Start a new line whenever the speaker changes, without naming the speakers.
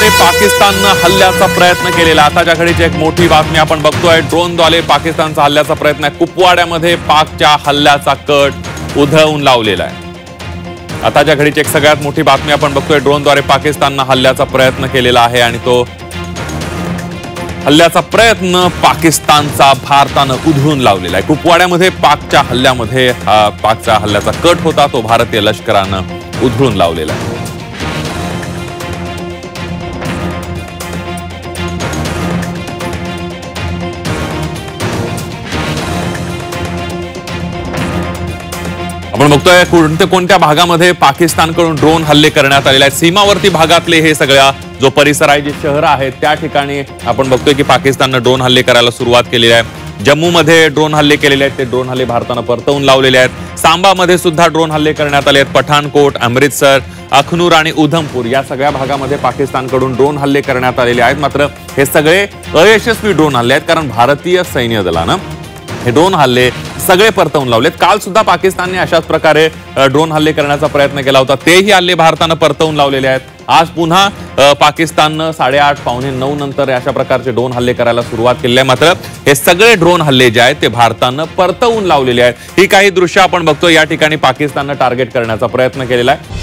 ड्रोनद्वारे पाकिस्ताननं हल्ल्याचा प्रयत्न केलेला आताच्या घडीची एक मोठी बातमी आपण बघतोय। ड्रोनद्वारे पाकिस्तानचा हल्ल्याचा प्रयत्न आहे। कुपवाड्यामध्ये पाकच्या हल्ल्याचा कट उधळून लावलेला आहे। आताच्या घडीची एक सगळ्यात मोठी बातमी आपण बघतोय। ड्रोनद्वारे पाकिस्ताननं हल्ल्याचा प्रयत्न केलेला आहे आणि तो हल्ल्याचा प्रयत्न पाकिस्तानचा भारतानं उधळून लावलेला आहे। कुपवाड्यामध्ये पाकच्या हल्ल्यामध्ये पाकच्या हल्ल्याचा कट होता तो भारतीय लष्करानं उधळून लावलेला आहे। आपण बघतोय कोणत्या भागामध्ये पाकिस्तानकडून ड्रोन हल्ले करण्यात आलेले आहेत। सीमावर्ती भागातले हे सगळ्या जो परिसर आहे जे शहर आहेत त्या ठिकाणी आपण बघतोय की पाकिस्तानने ड्रोन हल्ले करायला सुरुवात केलेली आहे। जम्मूमध्ये ड्रोन हल्ले केलेले आहेत, ते ड्रोन हल्ले भारतानं परतवून लावलेले आहेत। सांबामध्ये सुद्धा ड्रोन हल्ले करण्यात आले आहेत। पठाणकोट, अमृतसर, अखनूर आणि उधमपूर या सगळ्या भागामध्ये पाकिस्तानकडून ड्रोन हल्ले करण्यात आलेले आहेत। मात्र हे सगळे अयशस्वी ड्रोन हल्ले आहेत कारण भारतीय सैन्य दलानं हे ड्रोन हल्ले सगळे परतवून लावलेत। काल सुद्धा पाकिस्तानने अशाच प्रकारे ड्रोन हल्ले करण्याचा प्रयत्न केला होता, तेही हल्ले भारतानं परतवून लावलेले आहेत। आज पुन्हा पाकिस्ताननं 8:30 पावणे 9 नंतर अशा प्रकारचे ड्रोन हल्ले करायला सुरुवात केली आहे। मात्र हे सगळे ड्रोन हल्ले जे आहेत ते भारतानं परतवून लावलेले आहेत। ही काही दृश्य आपण बघतो, या ठिकाणी पाकिस्ताननं टार्गेट करण्याचा प्रयत्न केलेला आहे।